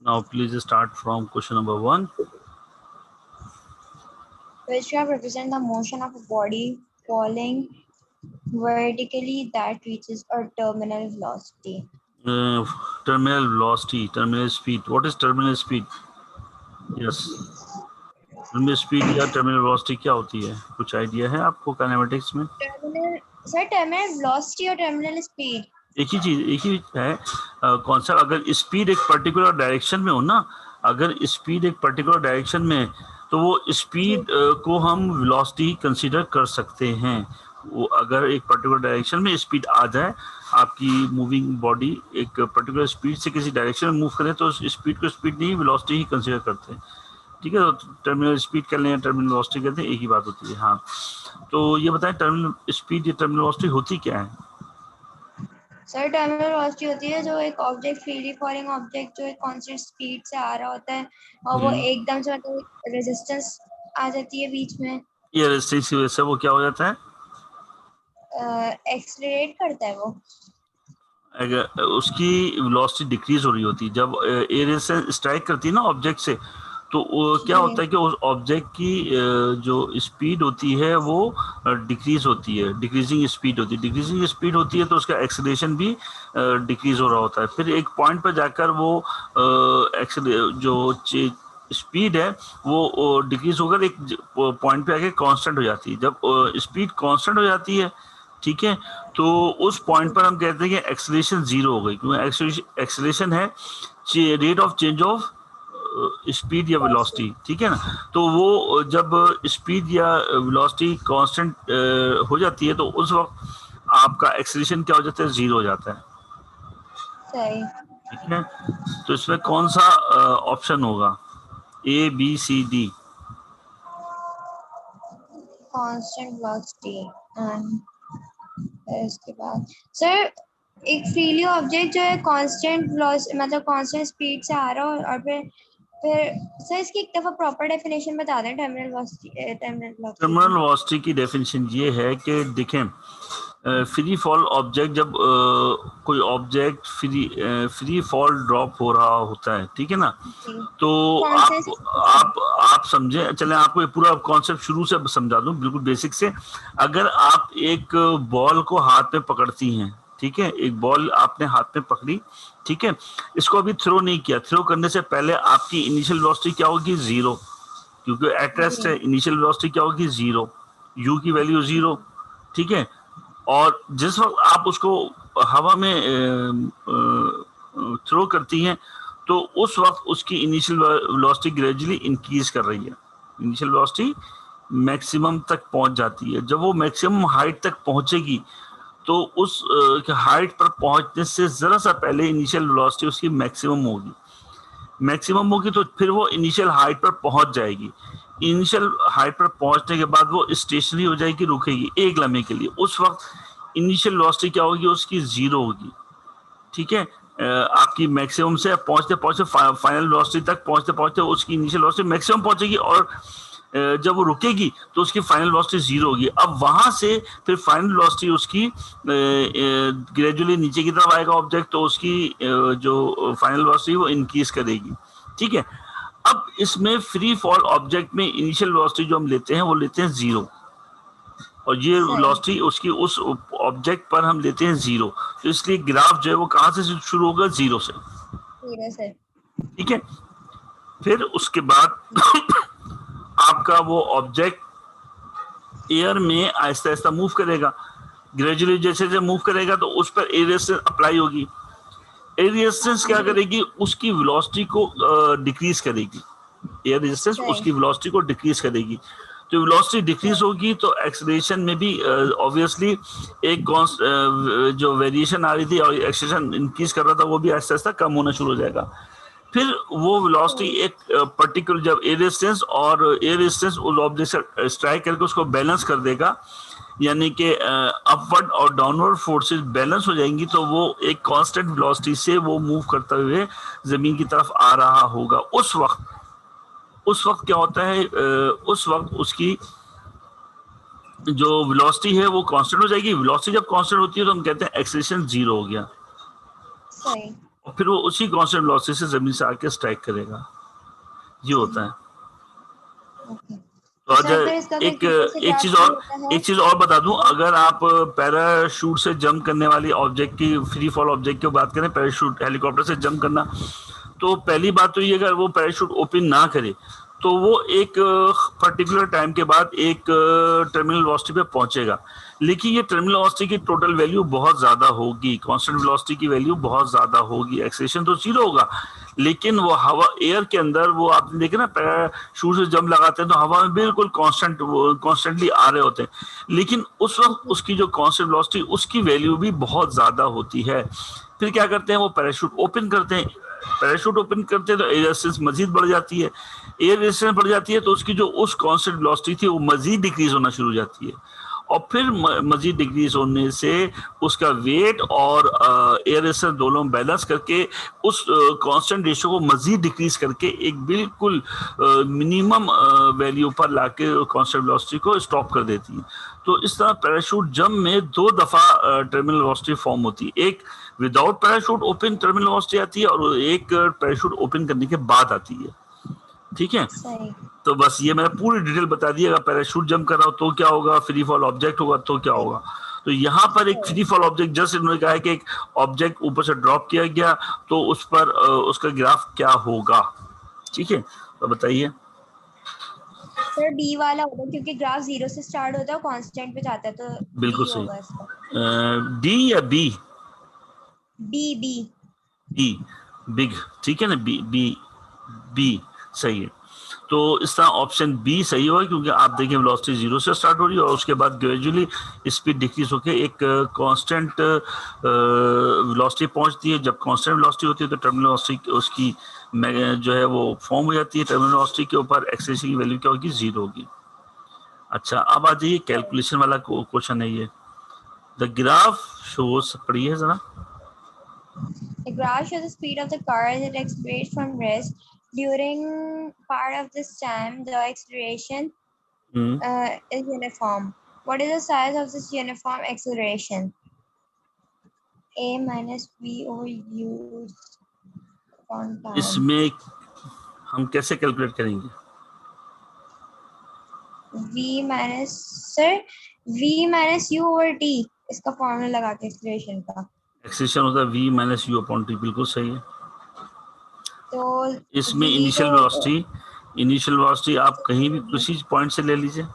Now please start from question number 1. Which graph represent the motion of a body falling vertically that reaches a terminal velocity? Terminal velocity, terminal speed. What is terminal speed? Yes. Terminal speed या terminal velocity क्या होती है? कुछ idea है आपको kinematics में? Terminal velocity और terminal speed एक ही है कॉन्सेप्ट. अगर स्पीड एक पर्टिकुलर डायरेक्शन में हो ना, अगर स्पीड एक पर्टिकुलर डायरेक्शन में तो वो स्पीड को हम वेलोसिटी कंसीडर कर सकते हैं. वो अगर एक पर्टिकुलर डायरेक्शन में स्पीड आ जाए, आपकी मूविंग बॉडी एक पर्टिकुलर स्पीड से किसी डायरेक्शन में मूव करे तो उस स्पीड को स्पीड नहीं वेलोसिटी ही कंसीडर करते हैं. ठीक है, तो टर्मिनल स्पीड कर लें या टर्मिनल वेलोसिटी कहते हैं, एक ही बात होती है. हाँ, तो ये बताएं टर्मिनल स्पीड या टर्मिनल वेलोसिटी होती क्या है? सर टर्मिनल वेलोसिटी होती है जो एक ऑब्जेक्ट फ्रीली फॉलिंग ऑब्जेक्ट जो एक कांस्टेंट स्पीड से आ रहा होता है और वो एकदम से मतलब रेजिस्टेंस आ जाती है बीच में. ये रेजिस्टेंस की वजह से वो क्या हो जाता है? एक्सेलरेट करता है वो. अगर उसकी वेलोसिटी डिक्रीज हो रही होती है जब एयर रेजिस्टेंस स्ट्राइक करती है ना ऑब्जेक्ट से, तो क्या होता है कि उस ऑब्जेक्ट की जो स्पीड होती है वो डिक्रीज होती है, डिक्रीजिंग स्पीड होती है. डिक्रीजिंग स्पीड होती है तो उसका एक्सेलरेशन भी डिक्रीज हो रहा होता है. फिर एक पॉइंट पर जाकर वो जो स्पीड है वो डिक्रीज होकर एक पॉइंट पे आके कांस्टेंट हो जाती है. जब स्पीड कांस्टेंट हो जाती है, ठीक है, तो उस पॉइंट पर हम कहते हैं कि एक्सेलरेशन जीरो हो गई, क्योंकि एक्सेलरेशन है rate of change of speed या वेलोसिटी. ठीक है ना, तो वो जब स्पीड या वेलोसिटी कांस्टेंट हो जाती है तो उस वक्त आपका एक्सेलरेशन क्या हो जाता है? जीरो हो जाता है. सही. ठीक है, तो इसमें कौन सा ऑप्शन होगा? ए, बी, सी, डी. कांस्टेंट वेलोसिटी इसके बाद सर एक फ्रीली ऑब्जेक्ट जो है कांस्टेंट वेलोसिटी मतलब कांस्टेंट स्पीड से आ रहा हो और फिर सर इसकी एक दफा प्रॉपर डेफिनेशन बता दें टर्मिनल वेलोसिटी. टर्मिनल वेलोसिटी की डेफिनेशन ये है कि देखें, फ्री फॉल ऑब्जेक्ट जब कोई ऑब्जेक्ट फ्री फॉल ड्रॉप हो रहा होता है, ठीक है ना, तो आप समझे, चले आपको ये पूरा कॉन्सेप्ट शुरू से समझा दूं बिल्कुल बेसिक से. अगर आप एक बॉल को हाथ में पकड़ती हैं, ठीक है, एक बॉल आपने हाथ में पकड़ी, ठीक है, इसको अभी थ्रो नहीं किया, थ्रो करने से पहले आपकी इनिशियल वेलोसिटी क्या होगी? जीरो, क्योंकि एट रेस्ट है. इनिशियल वेलोसिटी क्या होगी? जीरो, यू की वैल्यू जीरो. ठीक है, और जिस वक्त आप उसको हवा में थ्रो करती हैं तो उस वक्त उसकी इनिशियल वेलोसिटी ग्रेजुअली इंक्रीज कर रही है. इनिशियल वेलोसिटी मैक्सिमम तक पहुंच जाती है. जब वो मैक्सिमम हाइट तक पहुंचेगी तो उस हाइट पर पहुंचने से जरा सा पहले इनिशियल वेलोसिटी उसकी मैक्सिमम होगी तो फिर वो इनिशियल हाइट पर पहुंच जाएगी. इनिशियल हाइट पर पहुंचने के बाद वो स्टेशनरी हो जाएगी, रुकेगी एक लम्हे के लिए. उस वक्त इनिशियल वेलोसिटी क्या होगी? उसकी जीरो होगी. ठीक है, आपकी मैक्सिमम से पहुंचते पहुंचते फाइनल वेलोसिटी तक पहुंचते पहुंचते उसकी इनिशियल वेलोसिटी मैक्सिमम पहुंचेगी और जब वो रुकेगी तो उसकी फाइनल वेलोसिटी जीरो होगी. अब वहां से फिर फाइनल वेलोसिटी उसकी ग्रेजुअली नीचे की तरफ आएगा ऑब्जेक्ट, तो उसकी जो फाइनल वेलोसिटी वो इंक्रीज करेगी. ठीक है, अब इसमें फ्री फॉल ऑब्जेक्ट में इनिशियल वेलोसिटी जो हम लेते हैं वो लेते हैं जीरो, और ये वेलोसिटी उसकी उस ऑब्जेक्ट पर हम लेते हैं जीरो. तो इसलिए ग्राफ जो है वो कहां से शुरू होगा? जीरो से. ठीक है, फिर उसके बाद आपका वो ऑब्जेक्ट एयर में आहिस्ता आहिस्ता मूव करेगा. ग्रेजुअली जैसे जैसे मूव करेगा तो उस पर एयर रेजिस्टेंस अप्लाई होगी. एयर रेजिस्टेंस क्या करेगी? उसकी वेलोसिटी को डिक्रीज करेगी. एयर रेजिस्टेंस उसकी वेलोसिटी को डिक्रीज करेगी. तो वेलोसिटी डिक्रीज होगी तो एक्सेलरेशन में भी ऑब्वियसली एक जो वेरिएशन आ रही थी और एक्सेलरेशन इंक्रीज कर रहा था वो भी आहिस्ता आहिस्ता कम होना शुरू हो जाएगा. फिर वो वेलोसिटी एक पर्टिकुलर जब एयर रेजिस्टेंस उस ऑब्जेक्ट से स्ट्राइक करके उसको बैलेंस कर देगा, यानी कि अपवर्ड और डाउनवर्ड फोर्सेस बैलेंस हो जाएंगी, तो वो एक कांस्टेंट वेलोसिटी से वो मूव करते हुए जमीन की तरफ आ रहा होगा. उस वक्त क्या होता है? उस वक्त उसकी जो वेलोसिटी है वो कांस्टेंट हो जाएगी. वेलोसिटी जब कांस्टेंट होती है तो हम कहते हैं एक्सेलरेशन जीरो हो गया. सही। और फिर वो उसी कांस्टेंट वेलोसिटी से जमीन से आके स्ट्राइक करेगा, ये होता है। ओके। तो तो आज सर फिर इसका कोई एक फिजिक्स एक ग्राफ चीज भी और होता है? एक चीज और बता दूं, अगर आप पैराशूट से जंप करने वाली ऑब्जेक्ट की, फ्री फॉल ऑब्जेक्ट की बात करें, पैराशूट हेलीकॉप्टर से जंप करना, तो पहली बात तो ये, अगर वो पैराशूट ओपन ना करे तो वो एक पर्टिकुलर टाइम के बाद एक टर्मिनल वेलोसिटी पे पहुंचेगा। लेकिन ये टर्मिनल वेलोसिटी की टोटल वैल्यू बहुत ज़्यादा होगी, कांस्टेंट वेलोसिटी की वैल्यू बहुत ज़्यादा होगी, एक्सेलरेशन तो जीरो होगा, लेकिन वो हवा एयर के अंदर, वो आपने देखे ना पैराशूट से जंप लगाते हैं तो हवा में बिल्कुल कॉन्स्टेंटली आ रहे होते हैं, लेकिन उस वक्त उसकी जो कांस्टेंट वेलोसिटी उसकी वैल्यू भी बहुत ज़्यादा होती है। फिर क्या करते हैं, वो पैराशूट ओपन करते हैं, पैराशूट ओपन करते हैं तो एयर रेजिस्टेंस मजीद बढ़ जाती है, एयर रेजिस्टेंस बढ़ जाती है तो उसकी जो उस कांस्टेंट वेलोसिटी थी वो मजीद डिक्रीज होना शुरू हो जाती है, और फिर मजीद डिक्रीज होने से उसका वेट और एयर रेजिस्टेंस दोनों बैलेंस करके उस कांस्टेंट रेशियो को मजीद डिक्रीज करके एक बिल्कुल मिनिमम वैल्यू पर लाके कांस्टेंट वेलोसिटी को स्टॉप कर देती है। तो इस तरह पैराशूट जंप में दो दफा टर्मिनल वेलोसिटी फॉर्म होती है, एक without parachute open terminal velocity आती है और एक पैराशूट ओपन करने के बाद आती है। ठीक है, सही। तो बस ये मैंने पूरी डिटेल बता दी। अगर पैराशूट जंप कर रहा हो तो क्या होगा, फ्री फॉल ऑब्जेक्ट होगा तो क्या होगा। तो यहाँ पर एक फ्री फॉल ऑब्जेक्ट, जस्ट इन्होंने कहा है कि एक ऑब्जेक्ट ऊपर से ड्रॉप किया गया तो उस पर उसका ग्राफ क्या होगा। ठीक है, तो बताइए। सर डी वाला होगा क्योंकि ग्राफ 0 से स्टार्ट होता है और कांस्टेंट पे जाता है, तो बिल्कुल डी सही। होगा इसका। डी या B? B B. B, big, ठीक है ना, बी बी बी सही है। तो इस तरह ऑप्शन बी सही होगा, क्योंकि आप देखिए वेलोसिटी जीरो से स्टार्ट हो रही है और उसके बाद ग्रेजुअली स्पीड डिक्रीज होकर एक कांस्टेंट वेलोसिटी पहुंचती है। जब कांस्टेंट वेलोसिटी होती है तो टर्मिनल वेलोसिटी उसकी जो है वो फॉर्म हो जाती है, टर्मिनल वेलोसिटी के ऊपर एक्सेलरेशन की वैल्यू क्या होगी, जीरो होगी। अच्छा, अब आ जाइए कैलकुलेशन वाला क्वेश्चन है ये। द ग्राफ शोज, पढ़िए जरा। The graph shows the speed of the car as it accelerates from rest. During part of this time, the acceleration is uniform. What is the size of this uniform acceleration? A minus V over U upon time. इसमें हम कैसे calculate करेंगे? V minus, sir, V minus U over T. इसका formula लगा के acceleration का। Acceleration होता है v minus u upon T, बिल्कुल सही है। तो इसमें V इनिशियल वेलोसिटी आप कहीं भी किसी पॉइंट से ले लीजिए।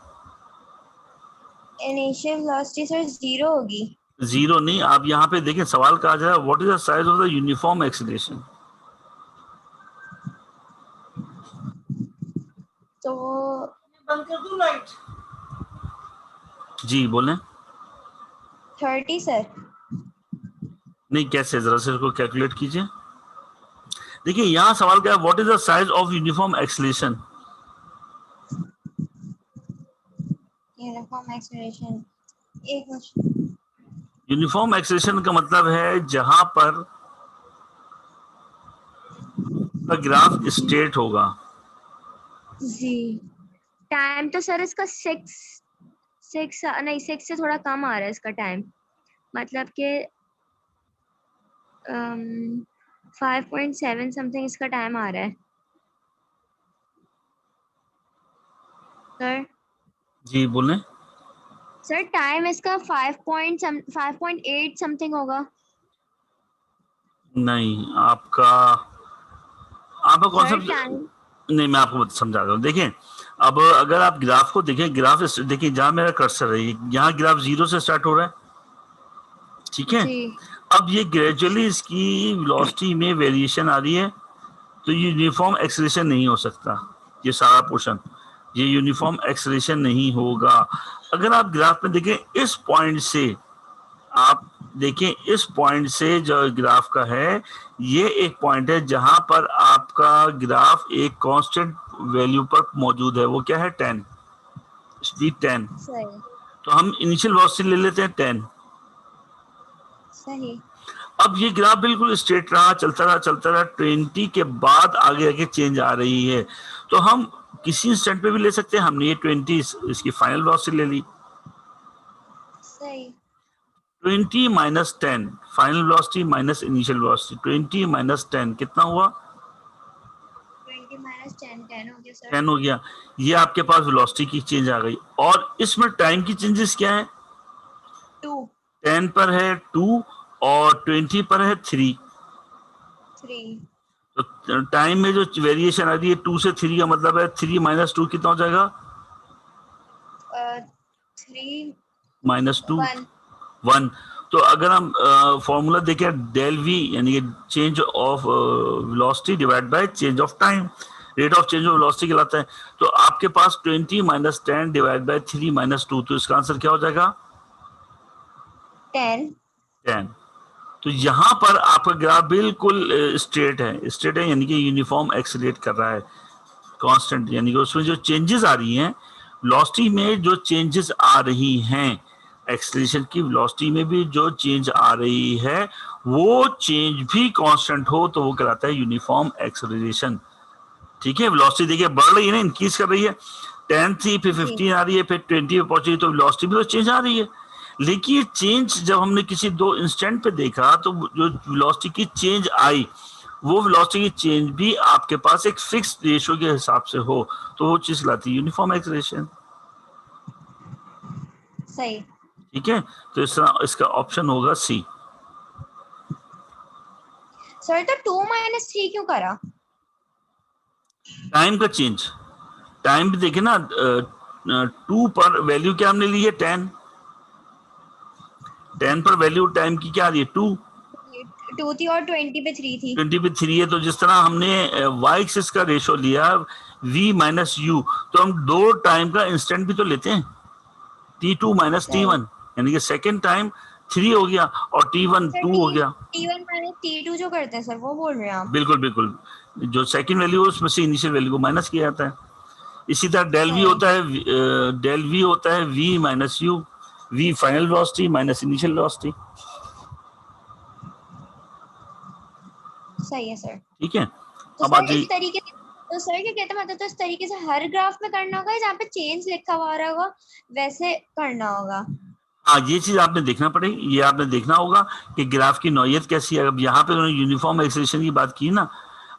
इनिशियल वेलोसिटी सर 0 होगी। जीरो नहीं, आप यहाँ पे देखें सवाल कहा जाए what is the size of the uniform acceleration. तो बंद कर दूं लाइट? जी बोलें। 30 सर। नहीं, कैसे, जरा से इसको कैलकुलेट कीजिए। देखिए यहाँ सवाल क्या है, what is the size of uniform acceleration. Uniform acceleration, एक मिनट। यूनिफॉर्म एक्सीलरेशन का मतलब है जहां पर ग्राफ स्ट्रेट होगा। जी, टाइम तो सर इसका 6 से थोड़ा कम आ रहा है इसका टाइम, मतलब कि 5.7 समथिंग इसका टाइम आ रहा है सर। जी बोलें। सर टाइम इसका 5.8 समथिंग होगा। नहीं, आपका कॉन्सेप्ट नहीं, मैं आपको समझा रहा हूँ। देखें, अब अगर आप ग्राफ को देखें, ग्राफ देखिए जहां मेरा कर्सर है यहाँ ग्राफ जीरो से स्टार्ट हो रहा है, ठीक है। अब ये ग्रेजुअली इसकी वेलोसिटी में वेरिएशन आ रही है, तो ये यूनिफॉर्म एक्सेलरेशन नहीं हो सकता। ये सारा पोर्शन, ये यूनिफॉर्म एक्सेलरेशन नहीं होगा। अगर आप ग्राफ में देखें, इस पॉइंट से आप देखें, इस पॉइंट से जो ग्राफ का है, ये एक पॉइंट है जहां पर आपका ग्राफ एक कांस्टेंट वैल्यू पर मौजूद है। वो क्या है, 10, स्पीड 10। सही। तो हम इनिशियल वेलोसिटी ले लेते हैं 10। सही। अब ये ग्राफ बिल्कुल स्ट्रेट रहा, चलता रहा 20 के बाद आगे आगे चेंज आ रही है। तो हम किसी इंस्टेंट पे भी ले सकते हैं। हमने ये 20 इसकी फाइनल वेलोसिटी ले ली। सही। 20 minus 10, final velocity minus initial velocity, 20 minus 10 कितना हुआ? 20 minus 10 10 हो गया सर। 10 हो गया। ये आपके पास वेलोसिटी की चेंज आ गई। और इसमें टाइम की चेंजेस क्या है? 2 10 पर है 2 और 20 पर है 3। 3 तो टाइम में जो वेरिएशन आ रही है 2 से 3 का मतलब है 3 माइनस 2 कितना हो जाएगा? 3 माइनस 2 1 1। तो अगर हम फॉर्मूला देखें डेल वी यानी कि change of velocity divide by change of time, rate of change of velocity कहलाता है। तो आपके पास 20 माइनस 10 डिवाइड बाय 3 माइनस 2, तो इसका आंसर क्या हो जाएगा? 10 10। तो यहाँ पर आपका ग्राफ बिल्कुल स्ट्रेट है यानी कि यूनिफॉर्म एक्सीलरेट कर रहा है, कांस्टेंट, यानी कि उसमें जो चेंजेस आ रही हैं वेलोसिटी में, जो चेंजेस आ रही हैं एक्सीलरेशन की वेलोसिटी में भी जो चेंज आ रही है वो चेंज भी कांस्टेंट हो तो वो कहलाता है यूनिफॉर्म एक्सेलरेशन। ठीक है, वेलोसिटी देखिए बढ़ रही है ना, इंक्रीज कर रही है। 10 थी, फिर जी 15 आ रही है, फिर 20 पे पहुंची, तो वेलोसिटी भी तो चेंज आ रही है। लेकिन ये चेंज जब हमने किसी दो इंस्टेंट पे देखा तो जो वेलोसिटी की चेंज आई वो वेलोसिटी की चेंज भी आपके पास एक फिक्स रेशियो के हिसाब से हो तो वो चीज लाती है यूनिफॉर्म एक्सेलरेशन। सही। ठीक है, तो इसका ऑप्शन होगा सी। सर तो 2 minus 3 क्यों करा? टाइम का चेंज, टाइम भी देखे ना, 2 पर वैल्यू क्या हमने ली है 10, 10 पर वैल्यू टाइम की क्या आ रही है 2, 2 थी और 20 पे 3 थी। 20 पे 3 है। तो जिस तरह हमने वाई एक्सिस का रेशो लिया v माइनस यू, तो हम दो टाइम का इंस्टेंट भी तो लेते हैं, t2 माइनस सही। t1, यानी कि सेकेंड टाइम 3 हो गया और t1 सर 2 हो गया। T1 minus T2 जो करते हैं सर वो बोल रहे हैं आप? बिल्कुल बिल्कुल, जो सेकंड वैल्यू है उसमें से इनिशियल वैल्यू को माइनस किया जाता है। इसी तरह डेल वी सही। होता है, डेल वी होता है v minus you, v final velocity minus initial velocity. सही है सर। ठीक है, तो अब आ सर इस जाइए। तरीके से, तो सर क्या कहते हैं मतलब, तो इस तरीके से हर ग्राफ में करना होगा जहाँ पे चेंज लिखा हुआ रहा होगा वैसे करना होगा? हाँ, ये चीज आपने देखना पड़ेगी, ये आपने देखना होगा कि ग्राफ की नौयत कैसी है। अब यहाँ पे उन्होंने यूनिफॉर्म एक्सेलरेशन की बात की ना,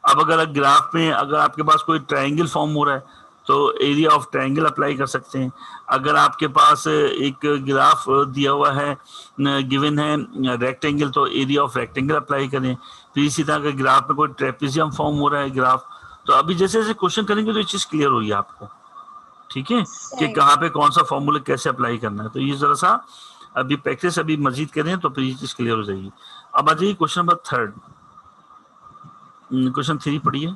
अब अगर ग्राफ में अगर आपके पास कोई ट्रायंगल फॉर्म हो रहा है तो एरिया ऑफ ट्रायंगल अप्लाई कर सकते हैं। अगर आपके पास एक ग्राफ दिया हुआ है, गिवन है रेक्टेंगल, तो एरिया ऑफ रेक्टेंगल अप्लाई करें। फिर इसी तरह अगर ग्राफ में कोई ट्रेपेजियम फॉर्म हो रहा है ग्राफ, तो अभी जैसे जैसे क्वेश्चन करेंगे तो ये चीज क्लियर होगी आपको। ठीक है, कि सही। कहाँ पे कौन सा फॉर्मूला कैसे अप्लाई करना है, तो ये जरा सा अभी प्रैक्टिस अभी मजीद करें तो फिर ये चीज क्लियर हो जाएगी। अब आ जाइए क्वेश्चन नंबर 3, क्वेश्चन 3 पढ़िए।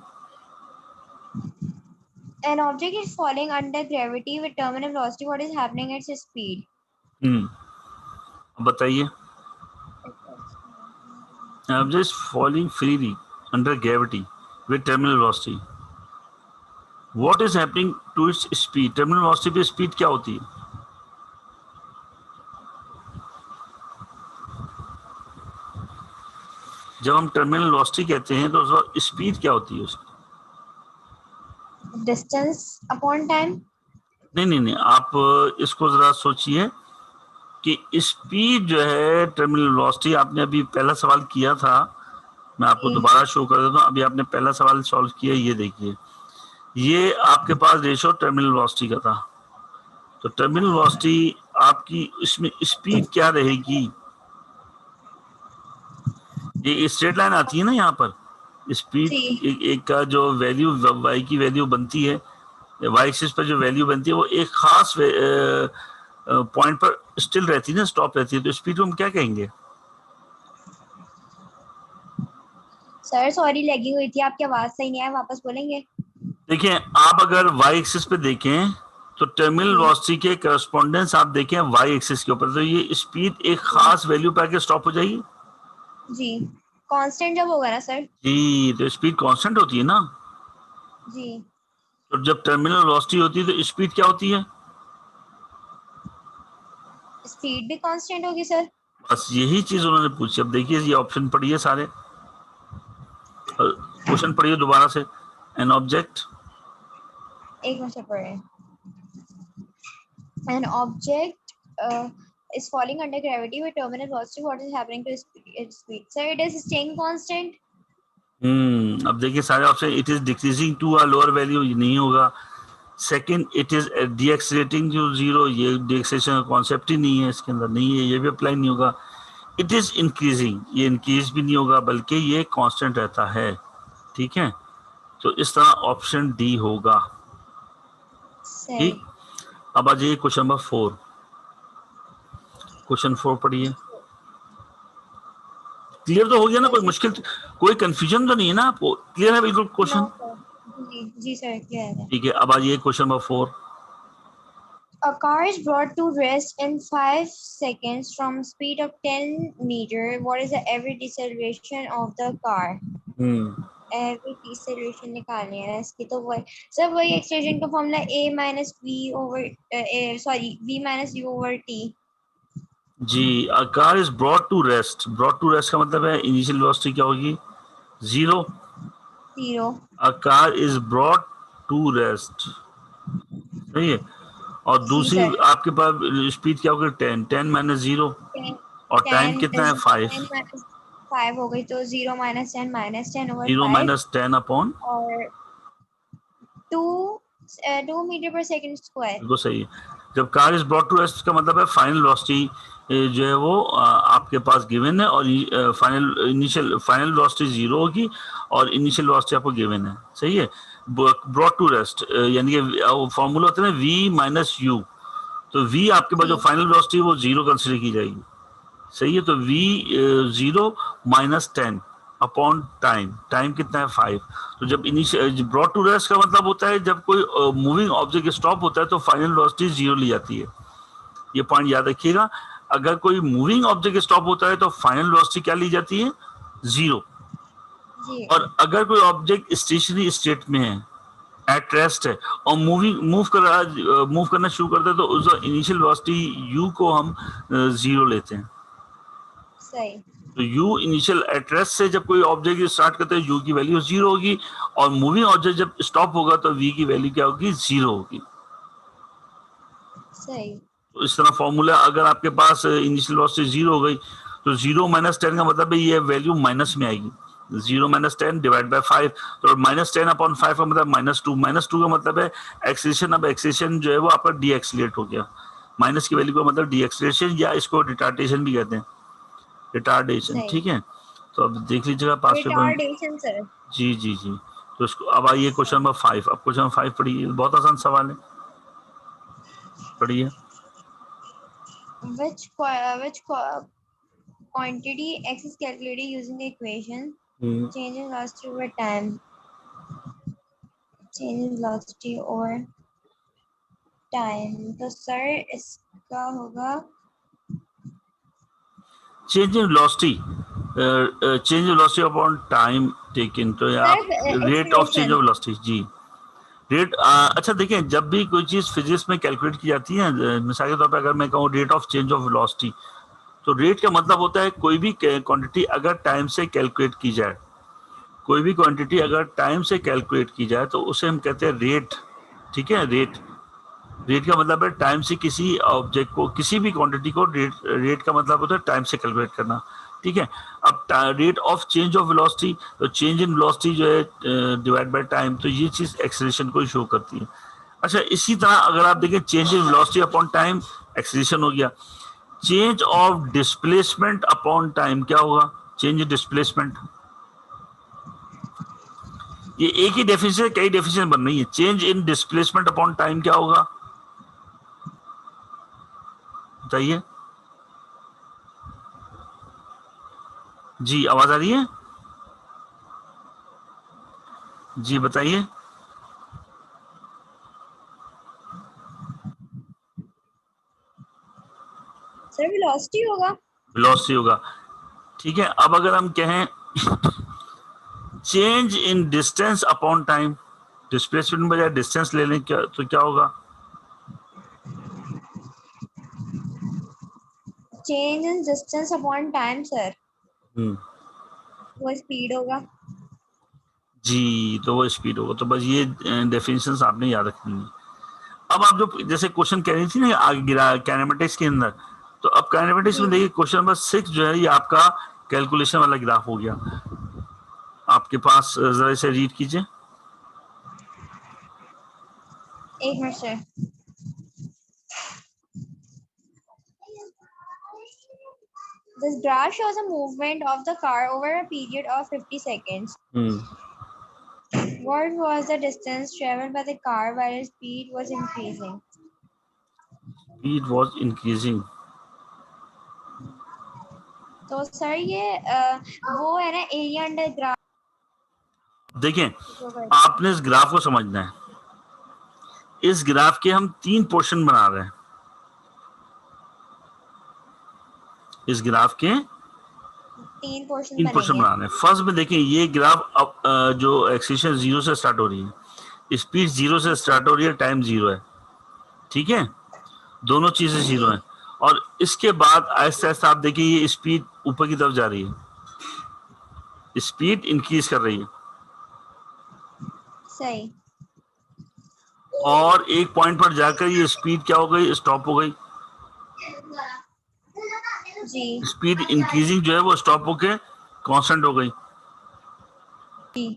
An object is falling under gravity with terminal velocity. What is happening at its speed? अब बताइए। Object is falling freely under gravity with terminal velocity. What is happening to its speed? terminal velocity पे speed क्या होती है? जब हम terminal velocity कहते हैं तो स्पीड क्या होती है उसकी? Distance upon time. नहीं नहीं नहीं, आप इसको जरा सोचिए कि स्पीड जो है टर्मिनल वेलोसिटी, आपने अभी पहला सवाल किया था, मैं आपको दोबारा शो कर देता हूँ। अभी आपने पहला सवाल सॉल्व किया, ये देखिए, ये आपके पास रेशो टर्मिनल वेलोसिटी का था। तो टर्मिनल वेलोसिटी आपकी इसमें स्पीड क्या रहेगी? ये स्ट्रेट लाइन आती है ना यहाँ पर, स्पीड जी एक का जो वैल्यू वाई की वैल्यू बनती है, वाई एक्सिस पर जो वैल्यू बनती है वो एक खास पॉइंट पर स्टिल रहती है ना, स्टॉप रहती है, तो स्पीड को हम क्या कहेंगे? सर सॉरी लगी हुई थी, आपकी आवाज सही नहीं आई, वापस बोलेंगे? देखिए, आप अगर वाई एक्सिस पे देखें तो टर्मिनल वेलोसिटी के करस्पॉन्डेंस आप देखें वाई एक्सिस के ऊपर, तो ये स्पीड एक खास वैल्यू पे आके स्टॉप हो जाएगी। जी कांस्टेंट जब होगा ना सर? जी, तो स्पीड कांस्टेंट होती है ना। जी तो जब टर्मिनल वेलोसिटी होती है तो स्पीड क्या होती है? स्पीड भी कांस्टेंट होगी सर। बस यही चीज उन्होंने पूछी। अब देखिए ये ऑप्शन पढ़िए सारे, क्वेश्चन पढ़िए दोबारा से। एन ऑब्जेक्ट, एक मिनट से पढ़े। An object is falling under gravity with terminal velocity, what is happening to its speed? Sir, it is staying constant. अब देखिए सारे option, it is decreasing to a lower value, ये नहीं होगा. Second, it is decelerating to zero, ये deceleration का concept ही नहीं है इसके अंदर, नहीं है, ये भी अप्लाई नहीं होगा. इट इज इंक्रीजिंग, ये इंक्रीज भी नहीं होगा, बल्कि ये कांस्टेंट रहता है. ठीक है, तो इस तरह ऑप्शन डी होगा. ठीक, अब आ जाइए क्वेश्चन नंबर 4. क्वेश्चन 4 पढ़िए. क्लियर तो हो गया ना, कोई मुश्किल, कोई कंफ्यूजन तो नहीं है ना आपको? क्लियर है बिल्कुल क्वेश्चन? जी सर, क्लियर है. ठीक है, अब आ जाइए question number 4. A car is brought to rest in 5 seconds from speed of 10 meter. What is the average deceleration of the car? Average deceleration निकालनी है इसकी, तो वही सर, वही एक्सेलरेशन का formula a minus v over v minus u over t. जी, a car is brought to rest. brought to rest का मतलब है इनिशियल वेलोसिटी क्या होगी? 0. A car is brought to rest, सही है. और दूसरी आपके पास स्पीड क्या होगी? 10 माइनस 0, और टाइम कितना है? 5 हो गई, तो 0 minus 10 minus 10 over 0 5 minus 10 upon और 2 मीटर पर सेकंड स्क्वायर. बिल्कुल सही है. जब car is brought to rest का मतलब है फाइनल वेलोसिटी जो है वो आपके पास गिवन है, और फाइनल वेलोसिटी 0 होगी, और इनिशियल वेलोसिटी आपको गिवन है. सही है. ब्रॉट टू रेस्ट यानी कि फॉर्मूला होता है ना v माइनस u, तो v आपके पास जो फाइनल वेलोसिटी है वो 0 कंसीडर की जाएगी. सही है. तो v 0 माइनस 10 अपॉन टाइम कितना है? 5. तो जब इनिशियल ब्रॉट टू रेस्ट का मतलब होता है जब कोई मूविंग ऑब्जेक्ट स्टॉप होता है तो फाइनल वेलोसिटी 0 ली जाती है. ये पॉइंट याद रखिएगा. अगर कोई मूविंग ऑब्जेक्ट स्टॉप होता है तो फाइनल वेलोसिटी क्या ली जाती है? 0. और अगर कोई ऑब्जेक्ट स्टेशनरी स्टेट में है, एट रेस्ट है, और मूव करना शुरू करता है, तो उस इनिशियल वेलोसिटी u को हम 0 लेते हैं. सही. तो u इनिशियल एट रेस्ट से जब कोई ऑब्जेक्ट स्टार्ट करते हैं u की वैल्यू 0 होगी, और मूविंग ऑब्जेक्ट जब स्टॉप होगा तो v की वैल्यू क्या होगी? 0 होगी. सही. तो इस तरह फॉर्मूला, अगर आपके पास इनिशियल वेलोसिटी 0 हो गई तो 0 माइनस 10 का मतलब है ये वैल्यू माइनस में आएगी. 0 माइनस 10 डिवाइड बाय 5, तो माइनस 10 अपॉन 5 का मतलब -2. -2 का मतलब है एक्सेलरेशन. अब एक्सेलरेशन जो है वो आपका डी एक्सीलरेट हो गया. माइनस की वैल्यू का मतलब डी एक्सीलरेशन, या इसको रिटार्डेशन भी कहते हैं, रिटार्डेशन. ठीक है. तो अब देख लीजिएगा पास पेपर. जी जी जी. तो इसको अब आइए क्वेश्चन नंबर 5. अब क्वेश्चन नंबर 5 पढ़िए, बहुत आसान सवाल है, पढ़िए. Which quantity x is calculated using the equation change in velocity over time. Change in velocity over time. तो सर इसका होगा change in velocity, change velocity upon time taken. तो rate of change of velocity. जी, rate. अच्छा देखिए, जब भी कोई चीज फिजिक्स में कैलकुलेट की जाती है, मिसाल के तौर पे अगर मैं कहूँ rate of change of velocity, तो रेट का मतलब होता है कोई भी क्वांटिटी अगर टाइम से कैलकुलेट की जाए, कोई भी क्वांटिटी अगर टाइम से कैलकुलेट की जाए तो उसे हम कहते हैं रेट. ठीक है. रेट का मतलब है टाइम से किसी ऑब्जेक्ट को, किसी भी क्वांटिटी को रेट का मतलब होता है टाइम से कैलकुलेट करना. ठीक है. अब rate of change of velocity, तो चेंज इन वेलोसिटी जो है डिवाइड बाय टाइम, तो ये चीज एक्सेलरेशन को शो करती है. अच्छा, इसी तरह अगर आप देखें change in velocity upon time acceleration हो गया. Change of displacement upon time क्या होगा? चेंज इन डिस्प्लेसमेंट. ये एक ही डेफिनेशन, कई डेफिनेशन बन रही है. Change in displacement upon time क्या होगा? बताइए जी. आवाज आ रही है? जी बताइए. सर वेलोसिटी होगा. वेलोसिटी होगा. ठीक है. अब अगर हम कहें change in distance upon time, displacement बजाय डिस्टेंस ले लें क्या, तो क्या होगा? चेंज इन डिस्टेंस अपॉन टाइम सर, वो स्पीड होगा. जी, तो वो स्पीड होगा. तो बस ये डेफिनेशंस आपने याद रखनी है. अब आप जो जैसे क्वेश्चन कह रही थी ना आगे गिरा काइनेमेटिक्स के अंदर, तो अब काइनेमेटिक्स में देखिए क्वेश्चन नंबर 6 जो है ये आपका कैलकुलेशन वाला ग्राफ हो गया आपके पास, जरा इसे रीड कीजिए। एक minute sir. This graph shows a movement of the car over a period of 50 seconds. What was the distance traveled by the car while its speed was increasing? Speed was increasing. तो sir ये वो है ना area under graph. देखें, आपने इस graph को समझना है। इस ग्राफ के हम 3 पोर्शन बना रहे हैं। इस ग्राफ के 3 पोर्शन बना रहे हैं। फर्स्ट में देखें ये ग्राफ अब जो एक्सीलरेशन 0 से स्टार्ट हो रही है, स्पीड 0 से स्टार्ट हो रही है, टाइम 0 है, ठीक है, दोनों चीजें 0 है। और इसके बाद आहिस्ता आहिस्ता आप देखिए ये स्पीड ऊपर की तरफ जा रही है, स्पीड इंक्रीज कर रही है, सही। और एक पॉइंट पर जाकर ये स्पीड क्या हो गई, स्टॉप हो गई। जी। स्पीड इंक्रीजिंग जो है वो स्टॉप होके कांस्टेंट हो गई जी।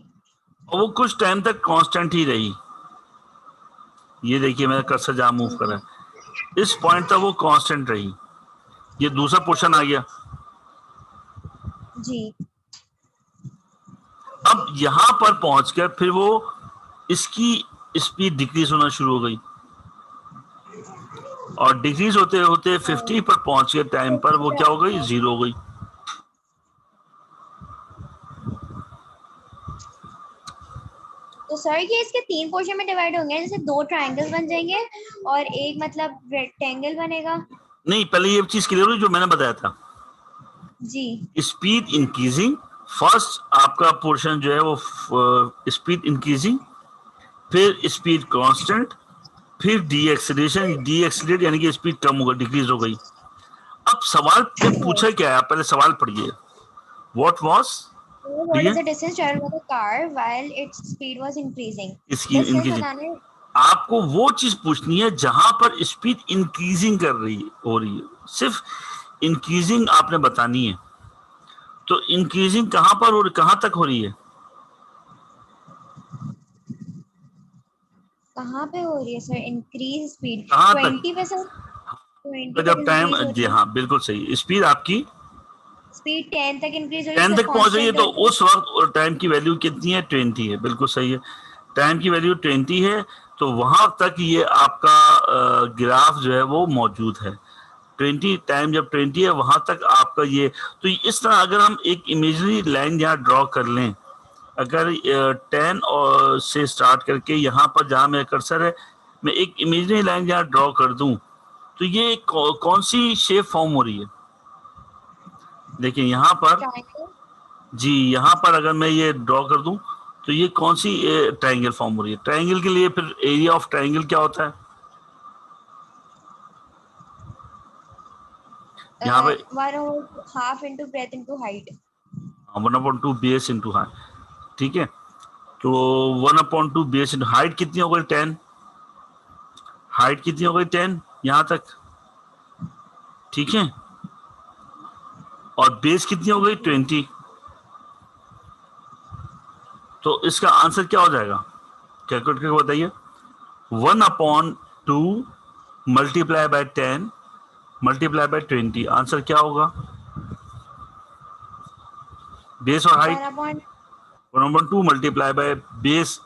और वो कुछ टाइम तक कांस्टेंट ही रही। ये देखिए मेरा कर्सर जहां मूव कर रहा है, इस पॉइंट तक वो कांस्टेंट रही। ये दूसरा पोर्शन आ गया जी। अब यहां पर पहुंचकर फिर वो इसकी स्पीड डिक्रीज होना शुरू हो गई और डिक्रीज होते होते 50 पर पहुंच के टाइम पर वो क्या हो गई, 0 हो गई। तो सर ये इसके 3 पोर्शन में डिवाइड होंगे, जैसे 2 ट्रायंगल्स बन जाएंगे और एक मतलब रेक्टेंगल बनेगा। नहीं, पहले ये चीज क्लियर हुई जो मैंने बताया था जी। स्पीड इंक्रीजिंग, फर्स्ट आपका पोर्शन जो है वो स्पीड इंक्रीजिंग, फिर स्पीड कांस्टेंट, फिर डीएक्सीलरेट यानी कि स्पीड कम हो गई, डिक्रीज हो गई। अब सवाल पे पूछा क्या है, आप पहले सवाल पढ़िए। What was What is the distance traveled by the car while its speed was increasing? इसकी इंक्रीजिंग, आपको वो चीज पूछनी है जहां पर स्पीड इंक्रीजिंग हो रही है, सिर्फ इंक्रीजिंग आपने बतानी है। तो इंक्रीजिंग कहां पर और कहां तक हो रही है, कहां पे हो रही है सर इंक्रीज स्पीड? 20 पे सर, 20 जब टाइम, जी हाँ बिल्कुल सही, स्पीड आपकी स्पीड 10 तक इंक्रीज हो रही है, 10 तक पहुंच रही है। तो उस वक्त टाइम की वैल्यू कितनी है, 20 है, बिल्कुल सही है, टाइम की वैल्यू 20 है। तो वहां तक ये आपका ग्राफ जो है वो मौजूद है। 20 टाइम जब 20 है वहां तक आपका ये, तो इस तरह अगर हम एक इमेजिनरी लाइन यहाँ ड्रॉ कर लें, अगर 10 और से स्टार्ट करके यहाँ पर जहाँ मेरा कर्सर है, मैं एक इमेजिनरी लाइन यहाँ ड्रॉ कर दूं, तो ये कौन सी शेप फॉर्म हो रही है, देखिए यहाँ पर जी, यहाँ पर अगर मैं ये ड्रॉ कर दूं तो ये कौन सी ट्रायंगल फॉर्म हो रही है। ट्रायंगल के लिए फिर एरिया ऑफ ट्रायंगल क्या होता है, यहाँ पे 1/2 into breadth into height, 1/2 base into height, ठीक है। तो 1/2 बेस इंटू हाइट कितनी हो गई, 10, हाइट कितनी हो गई 10 यहाँ तक, ठीक है, और बेस कितनी हो गई 20। तो इसका आंसर क्या हो जाएगा, कैलकुलेट करके बताइए। 1/2 multiply by 10 multiply by 20, answer क्या होगा, बेस और height 1/2 multiply by base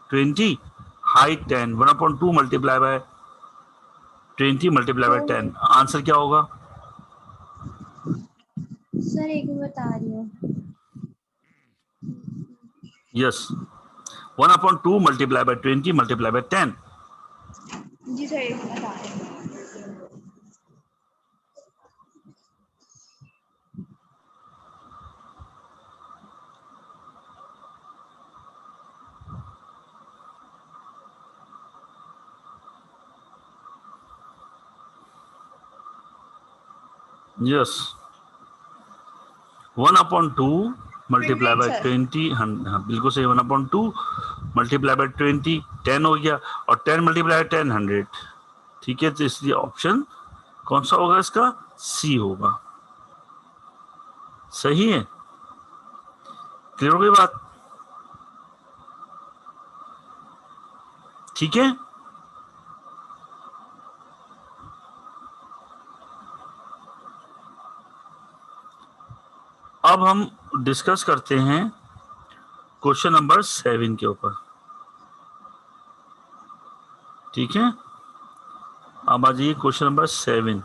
20, height 10, 1/2 multiply by 20 multiply by 10, answer क्या होगा सर एक मिनट बता रही हूँ। Yes, 1/2 multiply by 20 multiply by 10। जी सर एक मिनट बता रही हूँ। यस, 1/2 मल्टीप्लाई बाय 20, हाँ बिल्कुल सही, 1/2 मल्टीप्लाई बाय 20 10 हो गया, और 10 मल्टीप्लाई बाय 10 100, ठीक है। तो इसलिए ऑप्शन कौन सा होगा इसका, सी होगा। सही है, क्लियर हो गई बात? ठीक है, अब हम डिस्कस करते हैं क्वेश्चन नंबर 7 के ऊपर। ठीक है, अब आ जाइए क्वेश्चन नंबर 7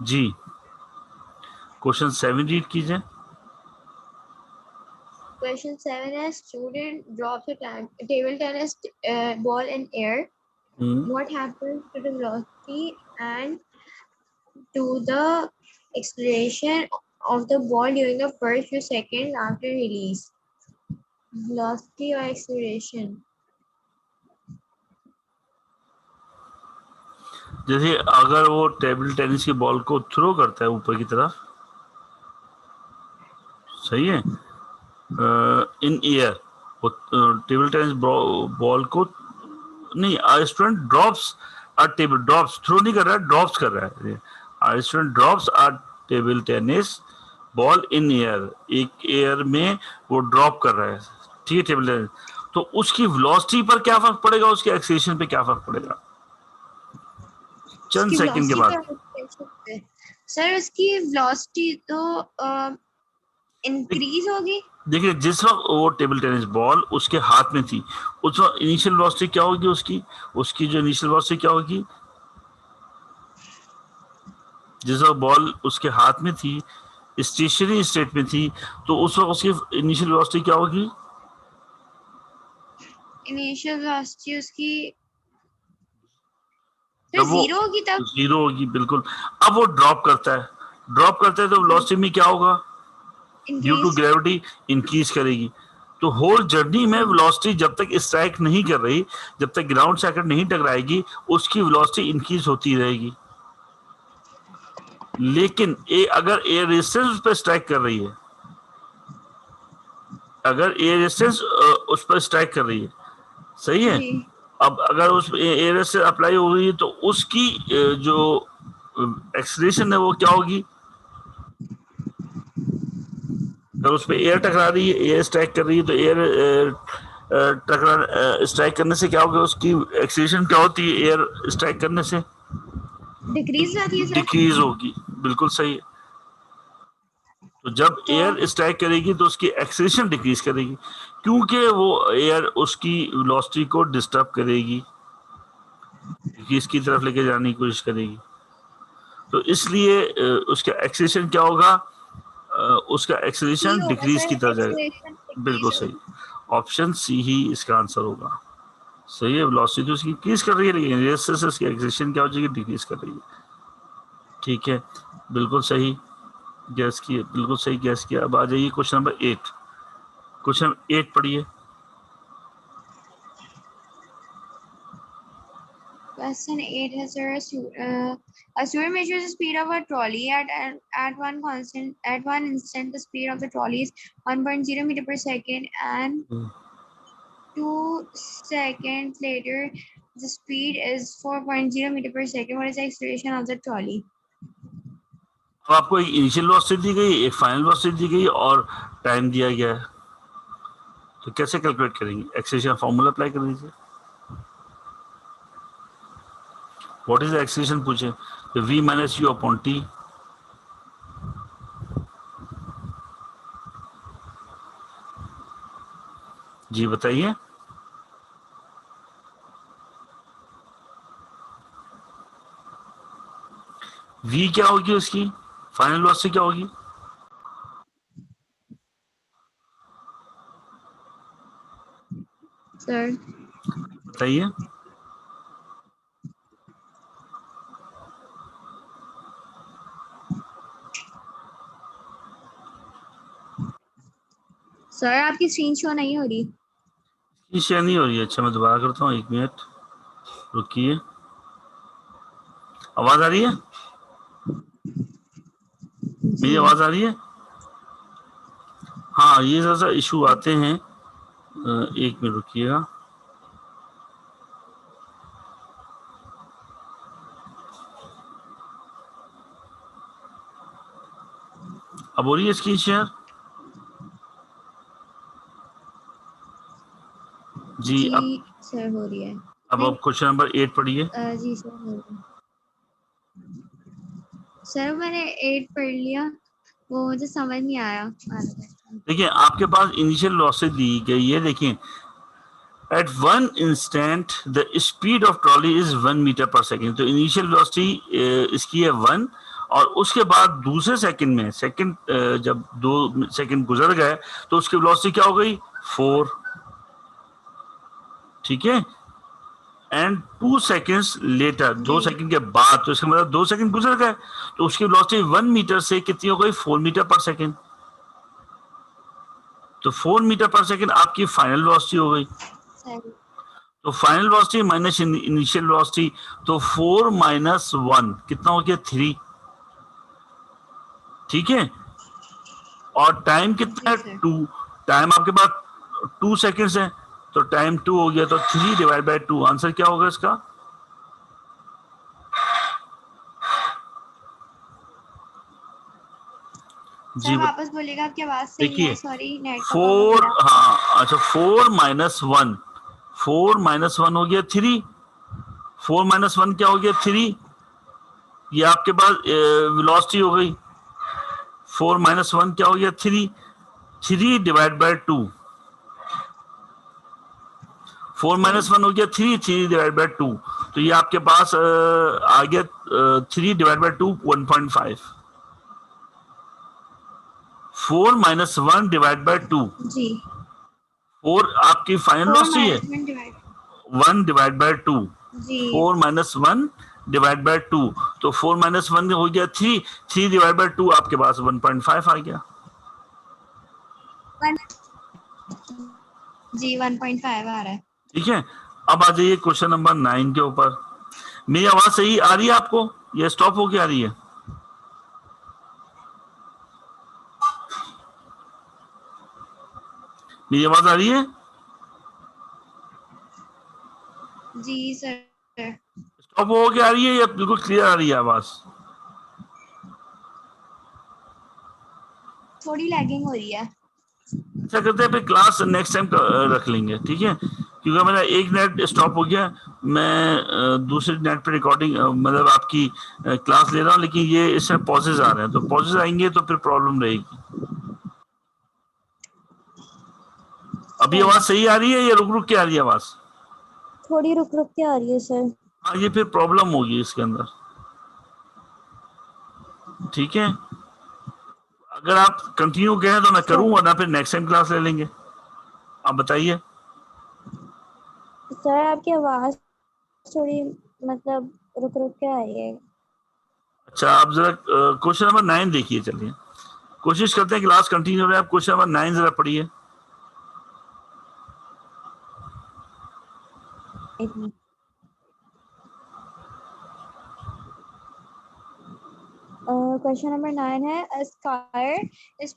जी। क्वेश्चन 7 रीड कीजिए। Question 7 is student drops a table tennis ball in air. What happens to the velocity and to the acceleration of the ball during the first few seconds after release? Velocity or acceleration? जैसे अगर वो table tennis की ball को throw करता है ऊपर की तरफ, सही है, इन एयर, वो टेबल टेनिस बॉल को नहीं, student drops a table, drops, throw नहीं कर रहा है, ड्रॉप्स कर रहा है। Student drops a table tennis ball in air, एक एयर में वो ड्रॉप कर रहा है, ठीक है, टेबल टेनिस। तो उसकी वेलोसिटी पर क्या फर्क पड़ेगा, उसके एक्सेलरेशन पे क्या फर्क पड़ेगा चंद सेकंड के बाद? सर उसकी वेलोसिटी तो इंक्रीज होगी। देखिए, जिस वक्त वो टेबल टेनिस बॉल उसके हाथ में थी, उस वक्त इनिशियल वेलोसिटी क्या होगी उसकी, उसकी जो इनिशियल वेलोसिटी क्या होगी, जिस वक्त बॉल उसके हाथ में थी, स्टेशनरी स्टेट में थी, तो उस वक्त उसकी इनिशियल वेलोसिटी क्या होगी? इनिशियल वेलोसिटी उसकी जब वो जीरो होगी तब। जीरो होगी, बिल्कुल। अब वो ड्रॉप करता है, ड्रॉप करता है तो वेलोसिटी में क्या होगा, ड्यू टू ग्रेविटी इंक्रीज करेगी। तो होल जर्नी में वेलोसिटी जब तक स्ट्राइक नहीं कर रही, जब तक ग्राउंड से आकर नहीं टकराएगी, उसकी वेलोसिटी इंक्रीज होती रहेगी। लेकिन अगर एयर रेजिस्टेंस पे स्ट्राइक कर रही है, अगर एयर रेजिस्टेंस उस पर स्ट्राइक कर रही है, सही है, अब अगर उस एयर रेजिस्टेंस अप्लाई हो रही है तो उसकी जो एक्सीलरेशन है वो क्या होगी, अगर उस पर एयर टकरा रही है, एयर स्ट्राइक कर रही है, तो एयर टकरा स्ट्राइक करने से क्या होगा, उसकी एक्सीलरेशन क्या होती है, एयर स्ट्राइक करने से डिक्रीज जाती है सर। डिक्रीज होगी, बिल्कुल सही है। तो जब एयर स्ट्राइक करेगी तो उसकी एक्सीलरेशन डिक्रीज करेगी, क्योंकि वो एयर उसकी वेलोसिटी को डिस्टर्ब करेगी, डिक्रीज की तरफ लेके जाने की कोशिश करेगी। तो इसलिए उसका एक्सीलरेशन क्या होगा, उसका एक्सीलरेशन डिक्रीज की तरफ जाएगा, बिल्कुल सही। ऑप्शन सी ही इसका आंसर होगा, सही है। वेलोसिटी तो उसकी इंक्रीज कर रही है, लेकिन रेजिस्टेंस उसकी एक्सीलरेशन क्या हो जाएगी, डिक्रीज कर रही है। ठीक है, बिल्कुल सही गैस किया, बिल्कुल सही गैस किया। अब आ जाइए क्वेश्चन नंबर 8। क्वेश्चन 8 पढ़िए। Question 8 has a student measures the speed of a trolley at one instant. The speed of the trolley is 1.0 meter per second, and 2 seconds later, the speed is 4.0 meter per second. What is the acceleration of the trolley? अब आपको एक initial velocity दी गई, एक final velocity दी गई और time दिया गया है, तो कैसे कैलकुलेट करेंगे? एक्सेलरेशन फॉर्मूला अप्लाई कर दीजिए। व्हाट इज द एक्सेलरेशन पूछे, तो v minus u upon t. जी बताइए। v क्या होगी, उसकी फाइनल वेलोसिटी क्या होगी? Sir, बताइए। सर आपकी स्क्रीन शो नहीं हो रही। शेयर नहीं हो रही है, अच्छा मैं दोबारा करता हूँ, 1 मिनट रुकिए। आवाज आ रही है, मेरी आवाज आ रही है? हाँ, ये जरा इशू आते हैं, 1 मिनट रुकिएगा। अब हो रही है स्क्रीन शेयर? जी अब सर हो रही है। अब आप क्वेश्चन नंबर 8 पढ़िए। जी सर हो रही है। सर मैंने 8 पढ़ लिया, वो मुझे समझ नहीं आया। देखिए आपके पास इनिशियल वेलोसिटी दी गई है, देखिए at one instant the speed of trolley is 1 metre per second. तो इनिशियल वेलोसिटी इसकी है 1, और उसके बाद दूसरे सेकंड में जब 2 सेकंड गुजर गए तो उसकी वेलोसिटी क्या हो गई 4, ठीक है। एंड 2 सेकेंड्स लेटर, 2 सेकंड के बाद, तो इसका मतलब 2 सेकंड गुजर गए तो उसकी वेलोसिटी 1 मीटर से कितनी हो गई 4 मीटर पर सेकंड। तो 4 मीटर पर सेकंड आपकी फाइनल वेलोसिटी हो गई। तो final velocity minus initial velocity, तो 4 माइनस 1 कितना हो गया 3, ठीक है। और टाइम कितना है 2, टाइम आपके पास 2 सेकंड्स है, तो टाइम 2 हो गया, तो 3 डिवाइड बाय 2, आंसर क्या होगा इसका? जी वापस बोलिएगा, आपकी आवाज सही नहीं है, सॉरी नेट का 4, हाँ अच्छा 4 माइनस 1, 4 माइनस 1 हो गया 3, 4 माइनस 1 क्या हो गया 3, ये आपके पास वेलोसिटी हो गई। 4 माइनस 1 क्या हो गया 3, 3 डिवाइड बाय 2, 4 माइनस 1 हो गया 3, 3 डिवाइड बाय 2, तो ये आपके पास आ गया 3 डिवाइड बाय 2 1.5। 4 माइनस 1 डिवाइड बाय 2 जी, 4 आपकी फाइनल वेलोसिटी है, 1 डिवाइड बाय 2 जी, 4 माइनस 1 डिवाइड बाय 2, तो 4 माइनस 1 हो गया 3, 3 डिवाइड बाय 2 आपके पास 1.5 आ गया जी, 1.5 आ रहा है, ठीक है। अब आ जाइए क्वेश्चन नंबर 9 के ऊपर। मेरी आवाज सही आ रही है आपको, ये स्टॉप होके आ रही है? मेरी आवाज आ रही है? जी सर। स्टॉप होके आ रही है या बिल्कुल क्लियर आ रही है आवाज? थोड़ी लैगिंग हो रही है। अच्छा करते हैं, फिर क्लास नेक्स्ट टाइम रख लेंगे, ठीक है, क्योंकि मेरा एक नेट स्टॉप हो गया, मैं दूसरे नेट पे रिकॉर्डिंग मतलब आपकी क्लास ले रहा हूँ, लेकिन ये इसमें पॉजेज आ रहे हैं, तो पॉजेज आएंगे तो फिर प्रॉब्लम रहेगी। अभी आवाज सही आ रही है या रुक रुक के आ रही है आवाज? थोड़ी रुक रुक के आ रही है सर। हाँ ये फिर प्रॉब्लम होगी इसके अंदर, ठीक है। अगर आप कंटिन्यू करें तो मैं करूँ, वरना फिर नेक्स्ट टाइम क्लास ले लेंगे। आप बताइए। सर आपकी आवाज थोड़ी मतलब रुक रुक के आ रही है। अच्छा आप जरा क्वेश्चन नंबर 9 देखिए, चलिए कोशिश करते हैं क्लास कंटिन्यू रहे। आप क्वेश्चन नंबर 9 जरा पढ़िए। क्वेश्चन नंबर 9 है, a car is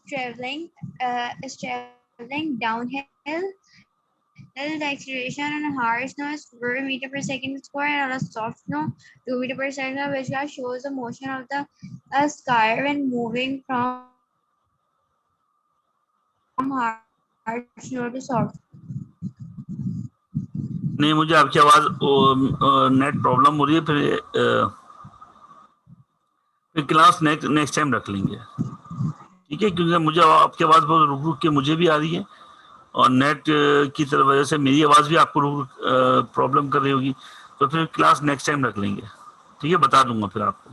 traveling downhill. The acceleration on hard snow is 4 meter per second square, and on a soft snow 2 meter per second, which shows the motion of the car when moving from hard snow to soft. नहीं मुझे आपकी आवाज net problem हो रही है, फिर class next time रख लेंगे, ठीक है, क्योंकि मुझे आपकी आवाज बहुत रुक रुक के मुझे भी आ रही है, और नेट की तरफ वजह से मेरी आवाज भी आपको प्रॉब्लम कर रही होगी, तो फिर क्लास नेक्स्ट टाइम रख लेंगे, ठीक है, बता दूंगा फिर आपको।